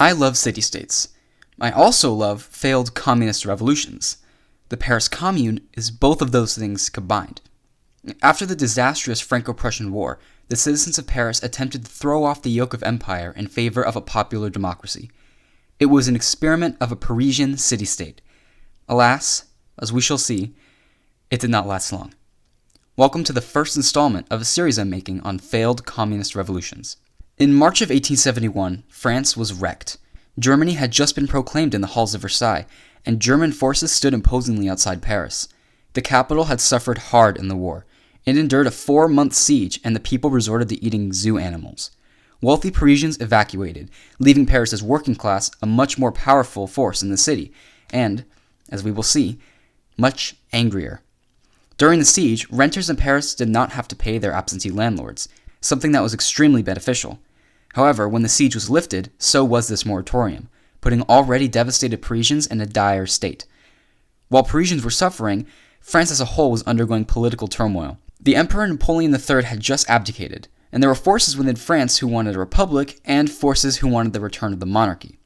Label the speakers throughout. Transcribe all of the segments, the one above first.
Speaker 1: I love city-states. I also love failed communist revolutions. The Paris Commune is both of those things combined. After the disastrous Franco-Prussian War, the citizens of Paris attempted to throw off the yoke of empire in favor of a popular democracy. It was an experiment of a Parisian city-state. Alas, as we shall see, it did not last long. Welcome to the first installment of a series I'm making on failed communist revolutions. In March of 1871, France was wrecked. Germany had just been proclaimed in the halls of Versailles, and German forces stood imposingly outside Paris. The capital had suffered hard in the war. It endured a 4-month siege, and the people resorted to eating zoo animals. Wealthy Parisians evacuated, leaving Paris's working class a much more powerful force in the city, and, as we will see, much angrier. During the siege, renters in Paris did not have to pay their absentee landlords, something that was extremely beneficial. However, when the siege was lifted, so was this moratorium, putting already devastated Parisians in a dire state. While Parisians were suffering, France as a whole was undergoing political turmoil. The Emperor Napoleon III had just abdicated, and there were forces within France who wanted a republic and forces who wanted the return of the monarchy.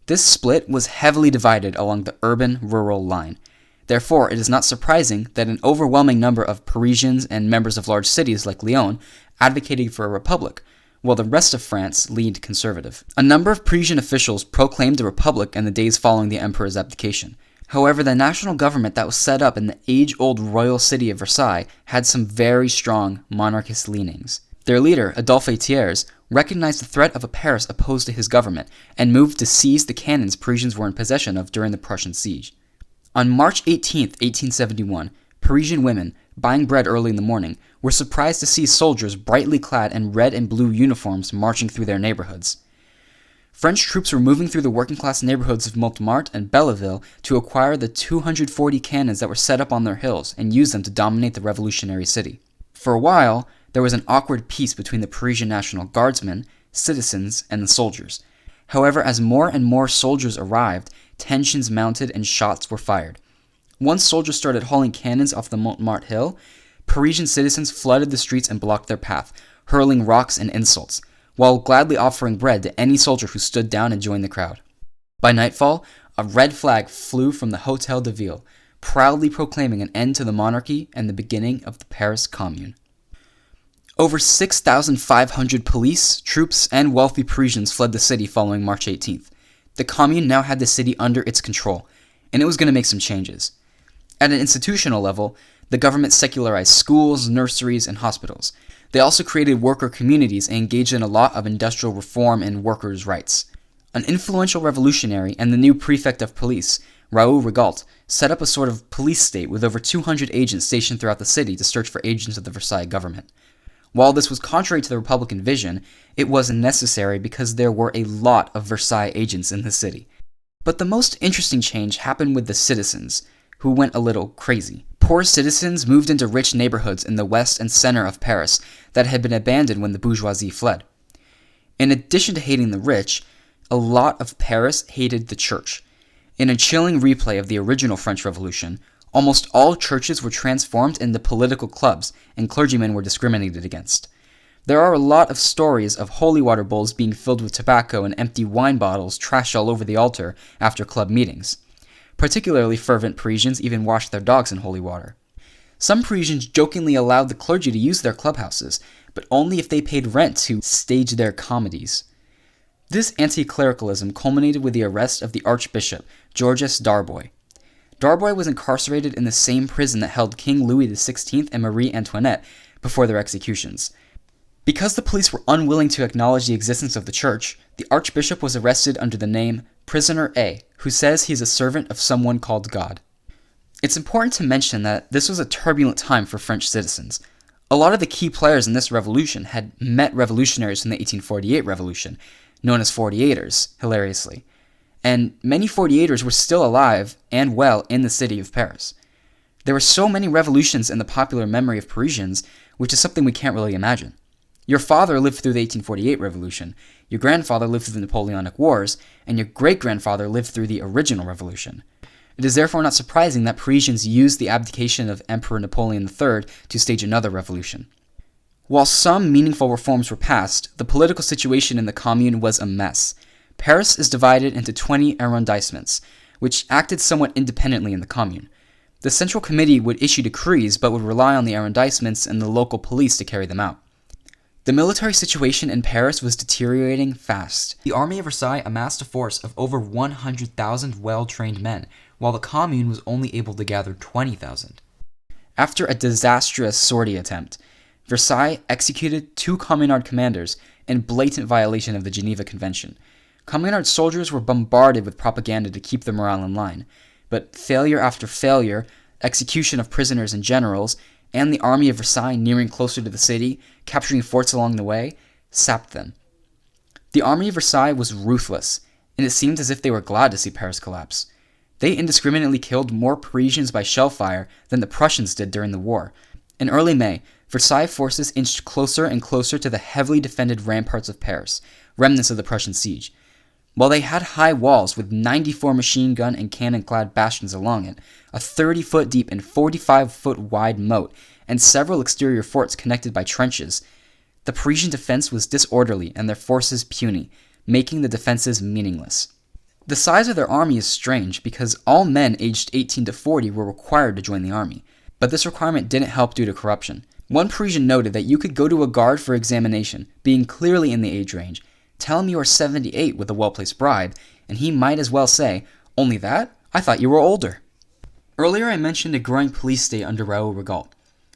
Speaker 1: This split was heavily divided along the urban-rural line. Therefore, it is not surprising that an overwhelming number of Parisians and members of large cities like Lyon advocated for a republic, while the rest of France leaned conservative. A number of Parisian officials proclaimed a republic in the days following the emperor's abdication. However, the national government that was set up in the age-old royal city of Versailles had some very strong monarchist leanings. Their leader, Adolphe Thiers, recognized the threat of a Paris opposed to his government and moved to seize the cannons Parisians were in possession of during the Prussian siege. On March 18, 1871, Parisian women, buying bread early in the morning, were surprised to see soldiers brightly clad in red and blue uniforms marching through their neighborhoods. French troops were moving through the working-class neighborhoods of Montmartre and Belleville to acquire the 240 cannons that were set up on their hills and use them to dominate the revolutionary city. For a while, there was an awkward peace between the Parisian National Guardsmen, citizens, and the soldiers. However, as more and more soldiers arrived, tensions mounted and shots were fired. Once soldiers started hauling cannons off the Montmartre hill, Parisian citizens flooded the streets and blocked their path, hurling rocks and insults, while gladly offering bread to any soldier who stood down and joined the crowd. By nightfall, a red flag flew from the Hôtel de Ville, proudly proclaiming an end to the monarchy and the beginning of the Paris Commune. Over 6,500 police, troops, and wealthy Parisians fled the city following March 18th. The Commune now had the city under its control, and it was going to make some changes. At an institutional level, the government secularized schools, nurseries, and hospitals. They also created worker communities and engaged in a lot of industrial reform and workers' rights. An influential revolutionary and the new prefect of police, Raoul Rigault, set up a sort of police state with over 200 agents stationed throughout the city to search for agents of the Versailles government. While this was contrary to the Republican vision, it was necessary because there were a lot of Versailles agents in the city. But the most interesting change happened with the citizens, who went a little crazy. Poor citizens moved into rich neighborhoods in the west and center of Paris that had been abandoned when the bourgeoisie fled. In addition to hating the rich, a lot of Paris hated the church. In a chilling replay of the original French Revolution, almost all churches were transformed into political clubs, and clergymen were discriminated against. There are a lot of stories of holy water bowls being filled with tobacco and empty wine bottles trashed all over the altar after club meetings. Particularly fervent Parisians even washed their dogs in holy water. Some Parisians jokingly allowed the clergy to use their clubhouses, but only if they paid rent to stage their comedies. This anti-clericalism culminated with the arrest of the Archbishop, Georges Darboy. Darboy was incarcerated in the same prison that held King Louis XVI and Marie Antoinette before their executions. Because the police were unwilling to acknowledge the existence of the church, the Archbishop was arrested under the name Prisoner A, who says he is a servant of someone called God. It's important to mention that this was a turbulent time for French citizens. A lot of the key players in this revolution had met revolutionaries from the 1848 revolution, known as 48ers, hilariously. And many 48ers were still alive and well in the city of Paris. There were so many revolutions in the popular memory of Parisians, which is something we can't really imagine. Your father lived through the 1848 revolution, your grandfather lived through the Napoleonic Wars, and your great-grandfather lived through the original revolution. It is therefore not surprising that Parisians used the abdication of Emperor Napoleon III to stage another revolution. While some meaningful reforms were passed, the political situation in the Commune was a mess. Paris is divided into 20 arrondissements, which acted somewhat independently in the Commune. The Central Committee would issue decrees but would rely on the arrondissements and the local police to carry them out. The military situation in Paris was deteriorating fast. The Army of Versailles amassed a force of over 100,000 well-trained men, while the Commune was only able to gather 20,000. After a disastrous sortie attempt, Versailles executed 2 Communard commanders in blatant violation of the Geneva Convention. Communard soldiers were bombarded with propaganda to keep their morale in line, but failure after failure, execution of prisoners and generals, and the Army of Versailles nearing closer to the city, capturing forts along the way, sapped them. The Army of Versailles was ruthless, and it seemed as if they were glad to see Paris collapse. They indiscriminately killed more Parisians by shell fire than the Prussians did during the war. In early May, Versailles forces inched closer and closer to the heavily defended ramparts of Paris, remnants of the Prussian siege. While they had high walls with 94 machine gun and cannon-clad bastions along it, a 30-foot deep and 45-foot wide moat, and several exterior forts connected by trenches, the Parisian defense was disorderly and their forces puny, making the defenses meaningless. The size of their army is strange because all men aged 18 to 40 were required to join the army, but this requirement didn't help due to corruption. One Parisian noted that you could go to a guard for examination, being clearly in the age range, tell him you are 78 with a well-placed bribe, and he might as well say, "Only that? I thought you were older." Earlier I mentioned a growing police state under Raoul Rigaud.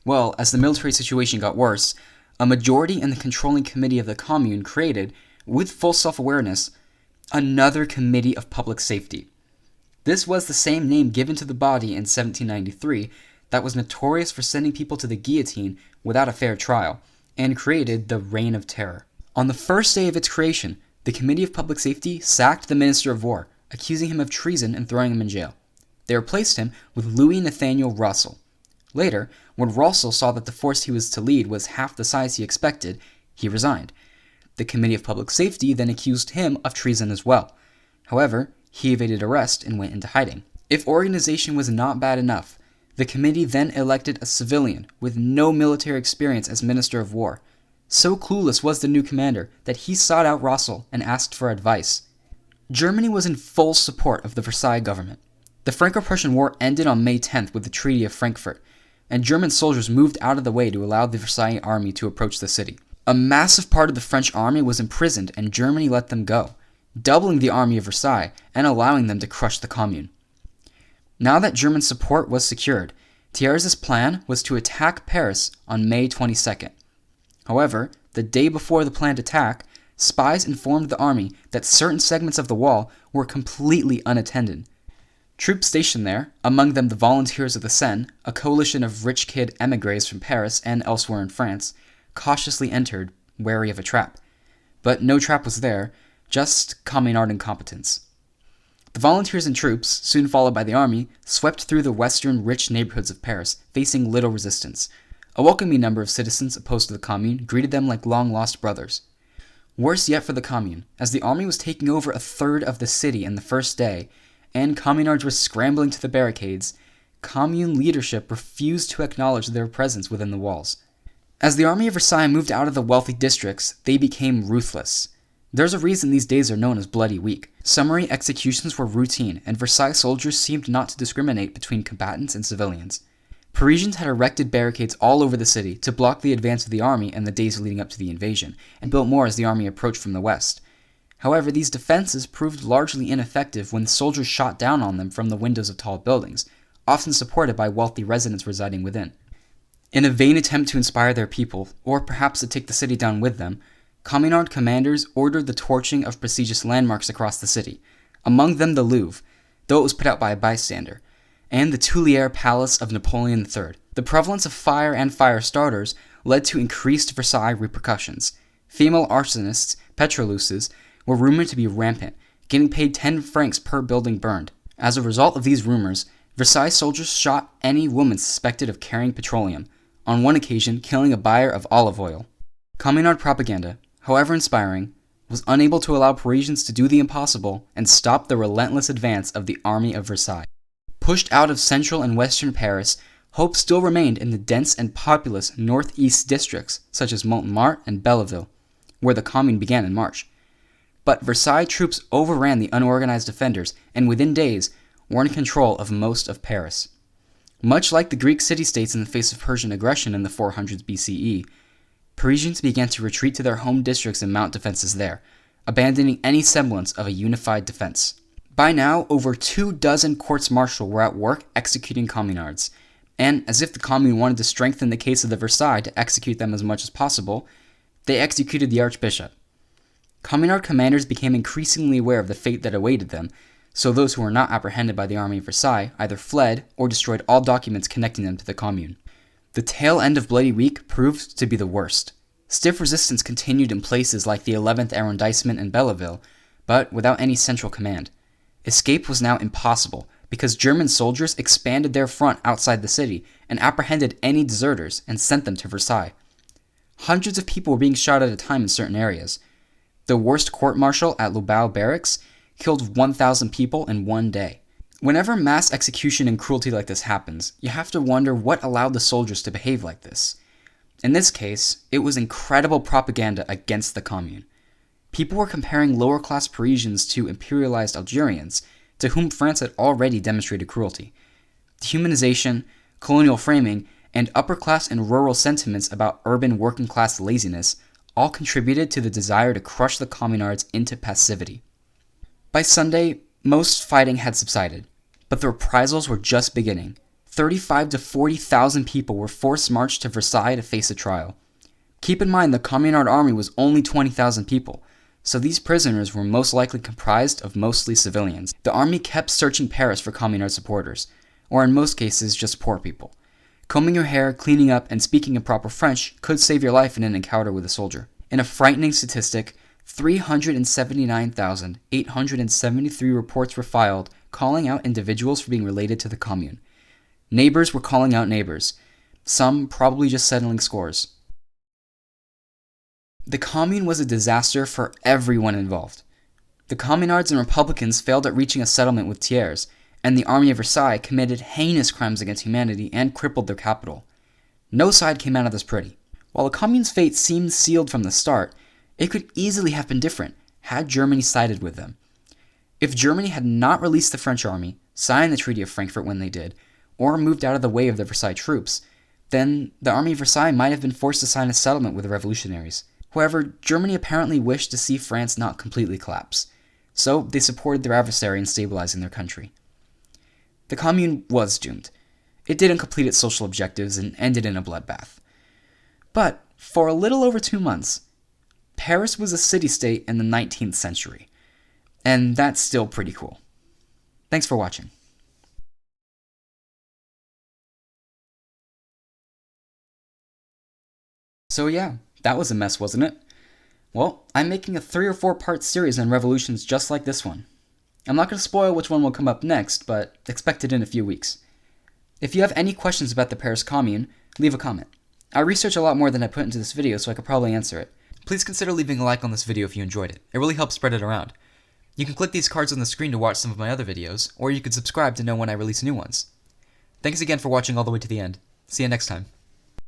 Speaker 1: Well, as the military situation got worse, a majority in the controlling committee of the Commune created, with full self-awareness, another Committee of Public Safety. This was the same name given to the body in 1793 that was notorious for sending people to the guillotine without a fair trial, and created the Reign of Terror. On the first day of its creation, the Committee of Public Safety sacked the Minister of War, accusing him of treason and throwing him in jail. They replaced him with Louis Nathaniel Russell. Later, when Russell saw that the force he was to lead was half the size he expected, he resigned. The Committee of Public Safety then accused him of treason as well. However, he evaded arrest and went into hiding. If organization was not bad enough, the committee then elected a civilian with no military experience as Minister of War. So clueless was the new commander that he sought out Russell and asked for advice. Germany was in full support of the Versailles government. The Franco-Prussian War ended on May 10th with the Treaty of Frankfurt, and German soldiers moved out of the way to allow the Versailles army to approach the city. A massive part of the French army was imprisoned and Germany let them go, doubling the army of Versailles and allowing them to crush the Commune. Now that German support was secured, Thiers' plan was to attack Paris on May 22nd. However, the day before the planned attack, spies informed the army that certain segments of the wall were completely unattended. Troops stationed there, among them the Volunteers of the Seine, a coalition of rich kid émigrés from Paris and elsewhere in France, cautiously entered, wary of a trap. But no trap was there, just communard incompetence. The volunteers and troops, soon followed by the army, swept through the western rich neighborhoods of Paris, facing little resistance. A welcoming number of citizens opposed to the Commune greeted them like long-lost brothers. Worse yet for the Commune, as the army was taking over a third of the city in the first day, and communards were scrambling to the barricades, Commune leadership refused to acknowledge their presence within the walls. As the army of Versailles moved out of the wealthy districts, they became ruthless. There's a reason these days are known as Bloody Week. Summary executions were routine, and Versailles soldiers seemed not to discriminate between combatants and civilians. Parisians had erected barricades all over the city to block the advance of the army in the days leading up to the invasion, and built more as the army approached from the west. However, these defenses proved largely ineffective when soldiers shot down on them from the windows of tall buildings, often supported by wealthy residents residing within. In a vain attempt to inspire their people, or perhaps to take the city down with them, Communard commanders ordered the torching of prestigious landmarks across the city, among them the Louvre, though it was put out by a bystander, and the Tuileries Palace of Napoleon III. The prevalence of fire and fire starters led to increased Versailles repercussions. Female arsonists, petroluses, were rumored to be rampant, getting paid 10 francs per building burned. As a result of these rumors, Versailles soldiers shot any woman suspected of carrying petroleum, on one occasion killing a buyer of olive oil. Communard propaganda, however inspiring, was unable to allow Parisians to do the impossible and stop the relentless advance of the army of Versailles. Pushed out of central and western Paris, hope still remained in the dense and populous northeast districts such as Montmartre and Belleville, where the Commune began in March. But Versailles troops overran the unorganized defenders and within days were in control of most of Paris. Much like the Greek city-states in the face of Persian aggression in the 400s BCE, Parisians began to retreat to their home districts and mount defenses there, abandoning any semblance of a unified defense. By now, over 24 courts-martial were at work executing communards, and as if the Commune wanted to strengthen the case of the Versailles to execute them as much as possible, they executed the archbishop. Communard commanders became increasingly aware of the fate that awaited them, so those who were not apprehended by the army of Versailles either fled or destroyed all documents connecting them to the Commune. The tail end of Bloody Week proved to be the worst. Stiff resistance continued in places like the 11th Arrondissement and Belleville, but without any central command. Escape was now impossible because German soldiers expanded their front outside the city and apprehended any deserters and sent them to Versailles. Hundreds of people were being shot at a time in certain areas. The worst court-martial at Lobau Barracks killed 1,000 people in one day. Whenever mass execution and cruelty like this happens, you have to wonder what allowed the soldiers to behave like this. In this case, it was incredible propaganda against the Commune. People were comparing lower-class Parisians to imperialized Algerians, to whom France had already demonstrated cruelty. Dehumanization, colonial framing, and upper-class and rural sentiments about urban working-class laziness all contributed to the desire to crush the communards into passivity. By Sunday, most fighting had subsided, but the reprisals were just beginning. 35,000 to 40,000 people were forced-marched to Versailles to face a trial. Keep in mind the Communard army was only 20,000 people, so these prisoners were most likely comprised of mostly civilians. The army kept searching Paris for Communard supporters, or in most cases just poor people. Combing your hair, cleaning up, and speaking in proper French could save your life in an encounter with a soldier. In a frightening statistic, 379,873 reports were filed calling out individuals for being related to the Commune. Neighbors were calling out neighbors, some probably just settling scores. The Commune was a disaster for everyone involved. The Communards and Republicans failed at reaching a settlement with Thiers, and the army of Versailles committed heinous crimes against humanity and crippled their capital. No side came out of this pretty. While the Commune's fate seemed sealed from the start, it could easily have been different had Germany sided with them. If Germany had not released the French army, signed the Treaty of Frankfurt when they did, or moved out of the way of the Versailles troops, then the army of Versailles might have been forced to sign a settlement with the revolutionaries. However, Germany apparently wished to see France not completely collapse, so they supported their adversary in stabilizing their country. The Commune was doomed. It didn't complete its social objectives and ended in a bloodbath. But for a little over 2 months, Paris was a city-state in the 19th century, and that's still pretty cool. Thanks for watching. So yeah, that was a mess, wasn't it? Well, I'm making a 3 or 4 part series on revolutions just like this one. I'm not going to spoil which one will come up next, but expect it in a few weeks. If you have any questions about the Paris Commune, leave a comment. I research a lot more than I put into this video, so I could probably answer it. Please consider leaving a like on this video if you enjoyed it. It really helps spread it around. You can click these cards on the screen to watch some of my other videos, or you can subscribe to know when I release new ones. Thanks again for watching all the way to the end. See you next time.